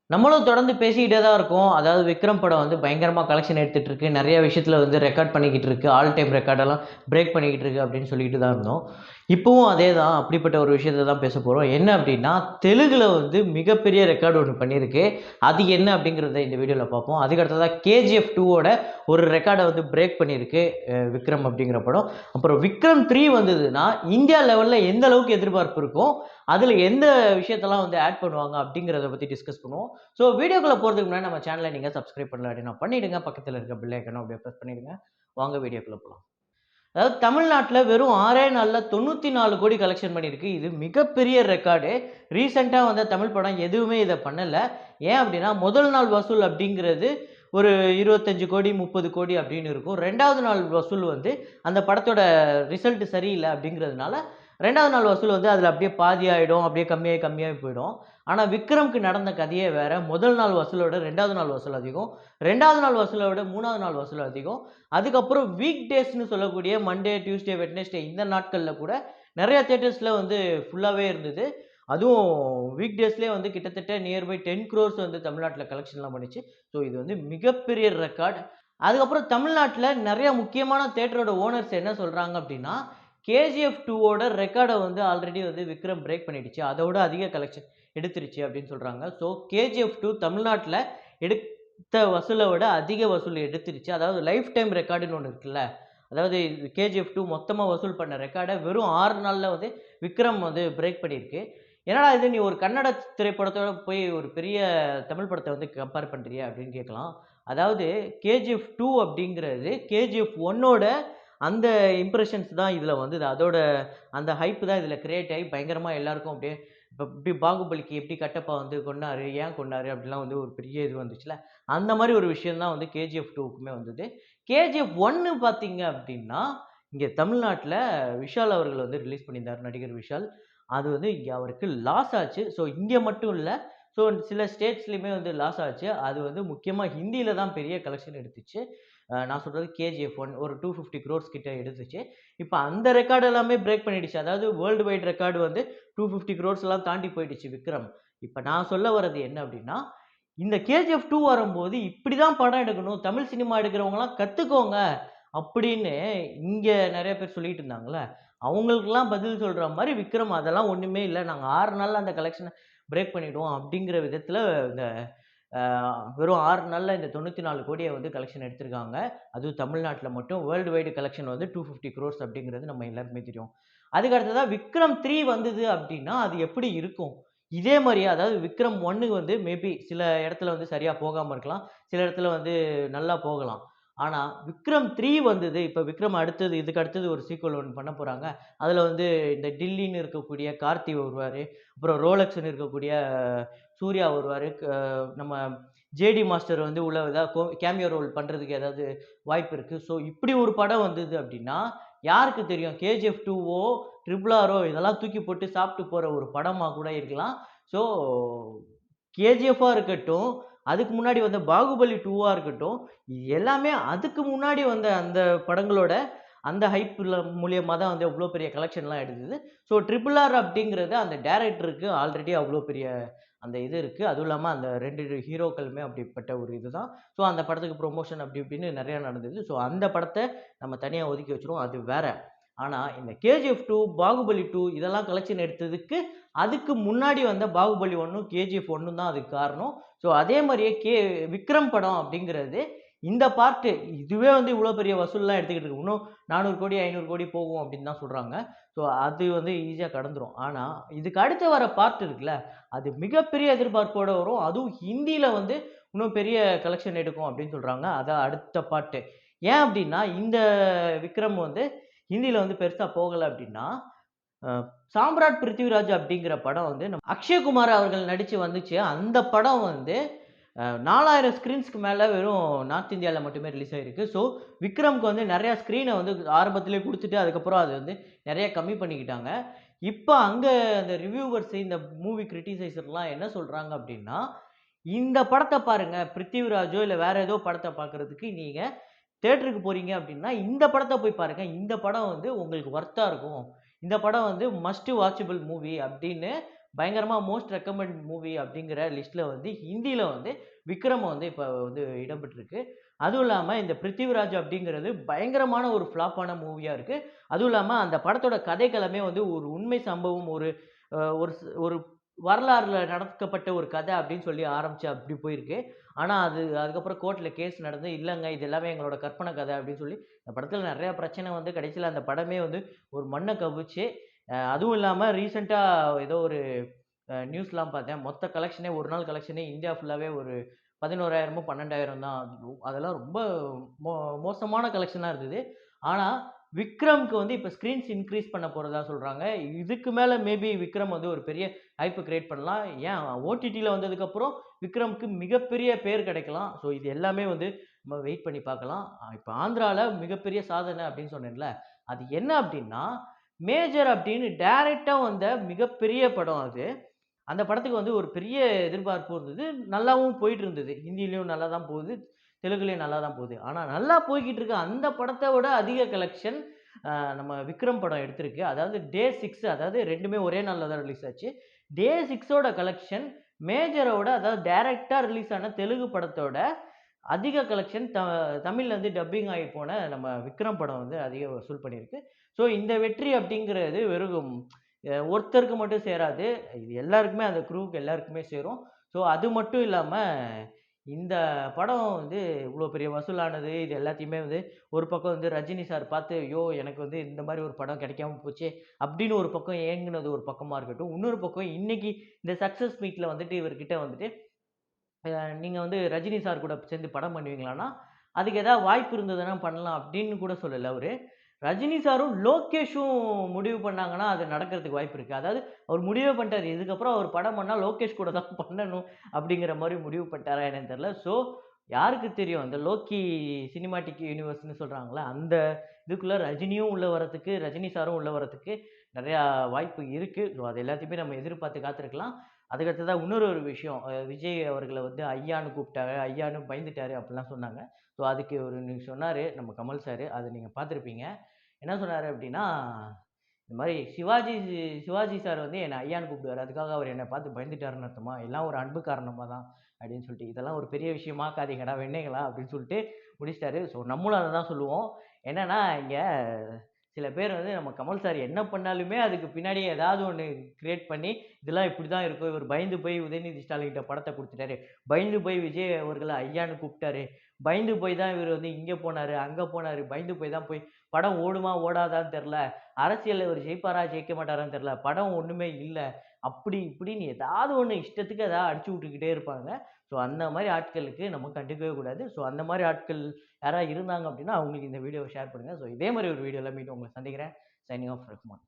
நம்மளும் தொடர்ந்து பேசிக்கிட்டே தான் இருக்கோம். அதாவது விக்ரம் படம் வந்து பயங்கரமா கலெக்ஷன் எடுத்துட்டு இருக்கு. நெறைய விஷயத்துல வந்து ரெக்கார்ட் பண்ணிக்கிட்டு இருக்கு. ஆல் டைம் ரெக்கார்டெல்லாம் பிரேக் பண்ணிக்கிட்டு இருக்கு அப்படின்னு சொல்லிட்டு தான் இருந்தோம். இப்பவும் அதே தான். அப்படிப்பட்ட ஒரு விஷயத்த தான் பேச போறோம். என்ன அப்படின்னா, தெலுங்குல வந்து மிகப்பெரிய ரெக்கார்ட் ஒண்ணு பண்ணியிருக்கு. அது என்ன அப்படிங்கிறத இந்த வீடியோல பார்ப்போம். அதுக்கு அடுத்ததா கேஜிஎஃப் 2 ஓட ஒரு ரெக்கார்ட வந்து பிரேக் பண்ணியிருக்கு விக்ரம் அப்படிங்கிற படம். அப்புறம் விக்ரம் 3 வந்ததுன்னா, இந்தியா லெவல்ல எந்த அளவுக்கு எதிர்பார்ப்பு இருக்கும்? அதுல எந்த விஷயத்தெல்லாம் வந்து ஆட் பண்ணுவாங்க அப்படிங்கிறத பத்தி டிஸ்கஸ் பண்ணுவோம். ஸோ வீடியோக்குள்ள போறதுக்கு முன்னாடி நம்ம சேனலை நீங்க சப்ஸ்கிரைப் பண்ணல அப்படின்னா பண்ணிடுங்க. பக்கத்துல இருக்க பெல் ஐக்கனும் அப்படியே பிரஸ் பண்ணிடுங்க. வாங்க வீடியோக்குள்ள போலாம். அதாவது தமிழ்நாட்டுல வெறும் 6 நாள்ல 94 கோடி கலெக்ஷன் பண்ணியிருக்கு. இது மிகப்பெரிய ரெக்கார்டு. ரீசென்ட்டா வந்த தமிழ் படம் எதுவுமே இத பண்ணல. ஏன் அப்படின்னா, முதல் நாள் வசூல் அப்படிங்கிறது ஒரு 25 கோடி, 30 கோடி அப்படின்னு இருக்கும். 2வது நாள் வசூல் வந்து அந்த படத்தோட ரிசல்ட் சரியில்ல அப்படிங்கிறதுனால, 2வது நாள் வசூல் வந்து அதுல அப்படியே பாதி ஆயிடும். அப்படியே கம்மியாகி கம்மியாகி போயிடும். ஆனா விக்ரம்க்கு நடந்த கதையே வேற. முதல் நாள் வசூலோட 2வது நாள் வசூல் அதிகம். 2வது நாள் வசூல விட 3வது நாள் வசூல் அதிகம். அதுக்கப்புறம் வீக் டேஸ்ன்னு சொல்லக்கூடிய மண்டே, டியூஸ்டே, வெட்னஸ்டே இந்த நாட்கள்ல கூட நெறைய தியேட்டர்ஸ்ல வந்து ஃபுல்லாவே இருந்தது. அதுவும் வீக் டேஸ்லயே வந்து கிட்டத்தட்ட நியர் பை 10 குரோர்ஸ் வந்து தமிழ்நாட்டுல கலெக்ஷன்லாம் பண்ணுச்சு. ஸோ இது வந்து மிகப்பெரிய ரெக்கார்ட். அதுக்கப்புறம் தமிழ்நாட்டுல நெறைய முக்கியமான தியேட்டரோட ஓனர்ஸ் என்ன சொல்றாங்க அப்டின்னா, கேஜிஎஃப் 2 ஓட ரெக்கார்ட வந்து ஆல்ரெடி வந்து விக்ரம் பிரேக் பண்ணிடுச்சு. அதோட அதிக கலெக்ஷன் எடுத்துருச்சு அப்டின்னு சொல்றாங்க. ஸோ கேஜிஎஃப் 2 தமிழ்நாட்டுல எடுத்த வசூல விட அதிக வசூல் எடுத்துருச்சு. அதாவது லைஃப் டைம் ரெக்கார்டுன்னு ஒண்ணு இருக்குல்ல. அதாவது கேஜிஎஃப் 2 மொத்தமா வசூல் பண்ண ரெக்கார்ட வெறும் 6 நாள்ல வந்து விக்ரம் வந்து பிரேக் பண்ணியிருக்கு. என்னடா இது நீ ஒரு கன்னட திரைப்படத்தோட போய் ஒரு பெரிய தமிழ் படத்த வந்து கம்பேர் பண்றியா? அப்படின்னு கேட்கலாம். அதாவது கேஜிஎஃப் 2 அப்படிங்கிறது கேஜிஎஃப் 1ஓட அந்த இம்ப்ரஷன்ஸ் தான் இதுல வந்தது. அதோட அந்த ஹைப் தான் இதுல கிரியேட் ஆயி பயங்கரமா எல்லாருக்கும் அப்படியே இப்ப எப்படி பாகுபலிக்கு எப்படி கட்டப்பா வந்து கொன்னாரு, ஏன் கொன்னாரு அப்படிலாம் வந்து ஒரு பெரிய இது வந்துச்சுல்ல. அந்த மாரி ஒரு விஷயம் தான் வந்து கேஜிஎஃப் 2க்குமே வந்தது. கேஜிஎஃப் 1 பார்த்தீங்க அப்படின்னா, இங்க தமிழ்நாட்டுல விஷால் அவர்கள் வந்து ரிலீஸ் பண்ணியிருந்தார். நடிகர் விஷால். அது வந்து இங்க அவருக்கு லாஸ் ஆச்சு. ஸோ இங்க மட்டும் இல்ல. ஸோ சில ஸ்டேட்ஸ்லயுமே வந்து லாஸ் ஆச்சு. அது வந்து முக்கியமா ஹிந்தியில தான் பெரிய கலெக்ஷன் எடுத்துச்சு. நான் சொல்றது கேஜிஎஃப் 1 ஒரு 250 குரோர்ஸ் கிட்ட எடுத்துச்சு. இப்ப அந்த ரெக்கார்ட் எல்லாமே பிரேக் பண்ணிடுச்சு. அதாவது வேர்ல்ட் வைட் ரெக்கார்ட் வந்து 250 குரோர்ஸ்லாம் தாண்டி போயிடுச்சு விக்ரம். இப்ப நான் சொல்ல வர்றது என்ன அப்டின்னா, இந்த கேஜிஎஃப் 2 வரும்போது இப்படிதான் படம் எடுக்கணும். தமிழ் சினிமா எடுக்கிறவங்கலாம் கத்துக்கோங்க. அப்படின்னு இங்க நெறைய பேர் சொல்லிட்டு இருந்தாங்கல்ல. அவங்களுக்கெல்லாம் பதில் சொல்ற மாரி விக்ரம் அதெல்லாம் ஒண்ணுமே இல்ல. நாங்க 6 நாள்ல அந்த கலெக்ஷன பிரேக் பண்ணிடுவோம். அப்படிங்கிற விதத்துல இந்த அ வெறும் 6 நாள்ல இந்த 94 கோடிய வந்து கலெக்ஷன் எடுத்திருக்காங்க. அதுவும் தமிழ்நாட்டுல மட்டும். வேர்ல்ட் வைட் கலெக்ஷன் வந்து 250 குரோர்ஸ் அப்படிங்கிறது நம்ம எல்லாருக்குமே தெரியும். அதுக்கு அடுத்ததா விக்ரம் 3 வந்தது அப்படின்னா, அது எப்படி இருக்கும்? இதே மாரியே அதாவது விக்ரம் 1 வந்து மேபி சில இடத்துல வந்து சரியா போகாம இருக்கலாம். சில இடத்துல வந்து நல்லா போகலாம். ஆனா விக்ரம் 3 வந்தது. இப்ப விக்ரம் அடுத்தது இதுக்கு அடுத்தது ஒரு சீக்வல் ஒண்ணு பண்ண போறாங்க. அதுல வந்து இந்த டில்லின்னு இருக்கக்கூடிய கார்த்தி வருவாரு. அப்புறம் ரோலக்ஸ்ன்னு இருக்கக்கூடிய சூர்யா வருவாரு. நம்ம ஜேடி மாஸ்டர் வந்து உள்ள ஏதாவது கேமியோ ரோல் பண்றதுக்கு ஏதாவது வாய்ப்பு இருக்கு. ஸோ இப்படி ஒரு படம் வந்தது அப்படின்னா, யாருக்கு தெரியும்? கேஜிஎஃப் 2வோ, ட்ரிபிள் ஆரோ இதெல்லாம் தூக்கி போட்டு சாப்பிட்டு போற ஒரு படமா கூட இருக்கலாம். ஸோ கேஜிஎஃப்பா இருக்கட்டும், அதுக்கு முன்னாடி வந்த பாகுபலி 2வா இருக்கட்டும், இது எல்லாமே அதுக்கு முன்னாடி வந்த அந்த படங்களோட அந்த ஹைப்ல மூலியமா தான் வந்து அவ்ளோ பெரிய கலெக்ஷன்லாம் எடுத்தது. ஸோ ட்ரிபிள் ஆர் அப்படிங்கிறது அந்த டைரக்டருக்கு ஆல்ரெடி அவ்ளோ பெரிய அந்த இது இருக்கு. அதுவும் இல்லாம அந்த 2 ஹீரோக்களுமே அப்படிப்பட்ட ஒரு இதுதான். ஸோ அந்த படத்துக்கு ப்ரமோஷன் அப்படி இப்படின்னு நெறைய நடந்தது. ஸோ அந்த படத்த நம்ம தனியா ஒதுக்கி வச்சுருவோம். அது வேற. ஆனா இந்த கேஜிஎஃப் 2, பாகுபலி 2 இதெல்லாம் கலெக்ஷன் எடுத்ததுக்கு, அதுக்கு முன்னாடி வந்த பாகுபலி 1ம், கேஜிஎஃப் 1ம் தான் அதுக்கு காரணம். ஸோ அதே மாரியே விக்ரம் படம் அப்படிங்கிறது இந்த பார்ட் இதுவே வந்து இவ்ளோ பெரிய வசூல்லாம் எடுத்துக்கிட்டு இருக்கு. இன்னும் 400 கோடி, 500 கோடி போகும் அப்படின்னு தான் சொல்றாங்க. ஸோ அது வந்து ஈஸியா கடந்துரும். ஆனா இதுக்கு அடுத்து வர பார்ட் இருக்குல்ல, அது மிகப்பெரிய எதிர்பார்ப்போட வரும். அதுவும் ஹிந்தியில வந்து இன்னும் பெரிய கலெக்ஷன் எடுக்கும் அப்படின்னு சொல்றாங்க. அதான் அடுத்த பார்ட். ஏன் அப்படின்னா, இந்த விக்ரம் வந்து ஹிந்தியில வந்து பெருசா போகல அப்படின்னா, அ சாம்ராட் பிருத்திவிராஜ் அப்படிங்கிற படம் வந்து அக்ஷய் குமார் அவர்கள் நடிச்சு வந்துச்சு. அந்த படம் வந்து 4000 ஸ்க்ரீன்ஸ்க்கு மேல வெறும் நார்த் இந்தியால மட்டுமே ரிலீஸ் ஆயிருக்கு. ஸோ விக்ரம்க்கு வந்து நெறைய ஸ்க்ரீன வந்து ஆரம்பத்திலேயே குடுத்துட்டு, அதுக்கப்புறம் அது வந்து நெறைய கம்மி பண்ணிக்கிட்டாங்க. இப்ப அங்க அந்த ரிவ்யூவர்ஸ் இந்த மூவி கிரிட்டிசைசர்லாம் என்ன சொல்றாங்க அப்படின்னா, இந்த படத்த பாருங்க. பிருத்திவிராஜோ இல்ல வேற ஏதோ படத்த பார்க்கறதுக்கு நீங்க தியேட்டருக்கு போறீங்க அப்படின்னா, இந்த படத்த போய் பாருங்க. இந்த படம் வந்து உங்களுக்கு வொர்த்தா இருக்கும். இந்த படம் வந்து மஸ்ட் வாட்சபிள் மூவி அப்படின்னு பயங்கரமா மோஸ்ட் ரெக்கமெண்ட் மூவி அப்படிங்கிற லிஸ்ட்ல வந்து ஹிந்தியில வந்து விக்ரம் வந்து இப்ப வந்து இடம்பெற்றிருக்கு. அதுவும் இல்லாம இந்த பிருத்திவிராஜ் அப்படிங்கிறது பயங்கரமான ஒரு ஃப்ளாப்பான மூவியா இருக்கு. அதுவும் இல்லாம அந்த படத்தோட கதைக்களமே வந்து ஒரு உண்மை சம்பவம், ஒரு ஒரு வரலாறுல நடக்கப்பட்ட ஒரு கதை அப்படின்னு சொல்லி ஆரம்பிச்சு அப்படி போயிருக்கு. ஆனா அதுக்கப்புறம் கோர்ட்ல கேஸ் நடந்து, இல்லங்க இது எல்லாமே எங்களோட கற்பனை கதை அப்படின்னு சொல்லி, இந்த படத்துல நெறைய பிரச்சனை வந்து கடைசியில அந்த படமே வந்து ஒரு மண்ண கவ்விச்சு. அதுவும் இல்லாம ரீசென்ட்டா ஏதோ ஒரு நியூஸ்லாம் பார்த்தேன். மொத்த கலெக்ஷனே ஒரு நாள் கலெக்ஷனே இந்தியா ஃபுல்லாவே ஒரு 11,000மோ 12,000 தான். அதெல்லாம் ரொம்ப மோ மோசமான கலெக்ஷனா இருந்தது. ஆனா, விக்ரம்க்கு வந்து இப்ப ஸ்கிரீன்ஸ் இன்கிரீஸ் பண்ண போறதா சொல்றாங்க. இதுக்கு மேல மேபி விக்ரம் வந்து ஒரு பெரிய ஹைப் கிரியேட் பண்ணலாம். ஏன் ஓடிடில வந்ததுக்கப்புறம் விக்ரம்க்கு மிகப்பெரிய பேர் கிடைக்கலாம். ஸோ இது எல்லாமே வந்து நம்ம வெயிட் பண்ணி பார்க்கலாம். இப்ப ஆந்திரால மிகப்பெரிய சாதனை அப்படின்னு சொன்னேன்ல, அது என்ன அப்படின்னா, மேஜர் அப்படின்னு டைரக்ட்டா வந்த மிகப்பெரிய படம் அது. அந்த படத்துக்கு வந்து ஒரு பெரிய எதிர்பார்ப்பு இருந்தது. நல்லாவும் போயிட்டு இருந்தது. ஹிந்திலயும் நல்லா தான் போகுது. தெலுங்குலயும் நல்லா தான் போகுது. ஆனா நல்லா போய்க்கிட்டு இருக்க அந்த படத்த விட அதிக கலெக்ஷன் நம்ம விக்ரம் படம் எடுத்திருக்கு. அதாவது டே 6 அதாவது 2மே ஒரே நாள்ல தான் ரிலீஸ் ஆச்சு. டே 6 கலெக்ஷன் மேஜரோட அதாவது டைரக்ட்டா ரிலீஸ் ஆன தெலுங்கு படத்தோட அதிக கலெக்ஷன் தமிழ்ல வந்து டப்பிங் ஆகி போன நம்ம விக்ரம் படம் வந்து அதிக வசூல் பண்ணியிருக்கு. ஸோ இந்த வெற்றி அப்படிங்கிறது வெறும் ஒருத்தருக்கு மட்டும் சேராது. இது எல்லாருக்குமே அந்த குரூவுக்கு எல்லாருக்குமே சேரும். ஸோ அது மட்டும் இல்லாம, இந்த படம் வந்து இவ்ளோ பெரிய வசூலானது, இது எல்லாத்தையுமே வந்து ஒரு பக்கம் வந்து ரஜினி சார் பார்த்து, "ஐயோ! எனக்கு வந்து இந்த மாரி ஒரு படம் கிடைக்காம போச்சே!" அப்படின்னு ஒரு பக்கம் ஏங்குனது ஒரு பக்கமா இருக்கட்டும். இன்னொரு பக்கம் இன்னைக்கு இந்த சக்சஸ் மீட்ல வந்துட்டு இவர்கிட்ட வந்துட்டு நீங்க வந்து ரஜினி சார் கூட சேர்ந்து படம் பண்ணுவீங்களான்னா, அதுக்கு ஏதாவது வாய்ப்பு இருந்ததுன்னா பண்ணலாம் அப்படின்னு கூட சொல்லல அவரு. ரஜினி சாரும், லோகேஷும் முடிவு பண்ணாங்கன்னா, அது நடக்கிறதுக்கு வாய்ப்பு இருக்கு. அதாவது அவர் முடிவே பண்ணிட்டாரு. இதுக்கப்புறம் அவர் படம் பண்ணா லோகேஷ் கூட தான் பண்ணணும் அப்படிங்கிற மாரி முடிவு பண்ணிட்டாரா என்னன்னு தெரியல. ஸோ யாருக்கு தெரியும்? அந்த லோக்கி சினிமாட்டிக் யூனிவர்ஸ்ன்னு சொல்றாங்கல்ல, அந்த இதுக்குள்ள ரஜினியும் உள்ள வரதுக்கு, ரஜினி சாரும் உள்ள வரதுக்கு நெறையா வாய்ப்பு இருக்கு. ஸோ அது எல்லாத்தையுமே நம்ம எதிர்பார்த்து காத்திருக்கலாம். அதுக்கு அடுத்ததா இன்னொரு ஒரு விஷயம். விஜய் அவர்கள வந்து ஐயான்னு கூப்பிட்டாங்க. ஐயான்னு பயந்துட்டாரு அப்படிலாம் சொன்னாங்க. ஸோ அதுக்கு ஒரு நீங்க சொன்னாரு நம்ம கமல் சாரு. அத நீங்க பார்த்திருப்பீங்க. என்ன சொன்னாரு அப்படின்னா, இந்த மாரி சிவாஜி சார் வந்து என்ன ஐயான்னு கூப்பிடுவாரு. அதுக்காக அவர் என்ன பார்த்து பயந்துட்டாருன்னு அர்த்தமா? எல்லாம் ஒரு அன்பு காரணமா தான் அப்படின்னு சொல்லிட்டு, இதெல்லாம் ஒரு பெரிய விஷயமாக்காதீங்கடா வெண்ணெய்களா அப்படின்னு சொல்லிட்டு முடிச்சிட்டாரு. ஸோ நம்மளும் அத தான் சொல்லுவோம். என்னன்னா, இங்க சில பேர் வந்து நம்ம கமல் சார் என்ன பண்ணாலுமே அதுக்கு பின்னாடி ஏதாவது ஒண்ணு கிரியேட் பண்ணி, இதெல்லாம் இப்படிதான் இருக்கும். இவர் பயந்து போய் உதயநிதி ஸ்டாலின் கிட்ட படத்த குடுத்துட்டாரு. பயந்து போய் விஜய் அவர்கள ஐயான்னு கூப்பிட்டாரு. பயந்து போய் தான் இவரு வந்து இங்க போனாரு, அங்க போனாரு. பயந்து போய் தான் போய் படம் ஓடுமா, ஓடாதான்னு தெரியல. அரசியல்ல இவரு ஜெயிப்பாரா, ஜெயிக்க மாட்டாரான்னு தெரியல. படம் ஒண்ணுமே இல்ல. அப்படி இப்படின்னு ஏதாவது ஒண்ணு இஷ்டத்துக்கு ஏதாவது அடிச்சு விட்டுக்கிட்டே இருப்பாங்க. ஸோ அந்த மாரி ஆட்களுக்கு நம்ம கண்டுக்கவே கூடாது. ஸோ அந்த மாரி ஆட்கள் யாராவது இருந்தாங்க அப்படின்னா, அவங்களுக்கு இந்த வீடியோவ ஷேர் பண்ணுங்க. ஸோ இதே மாரி ஒரு வீடியோல மீண்டும் உங்கள சந்திக்கிறேன். Signing off Rahman.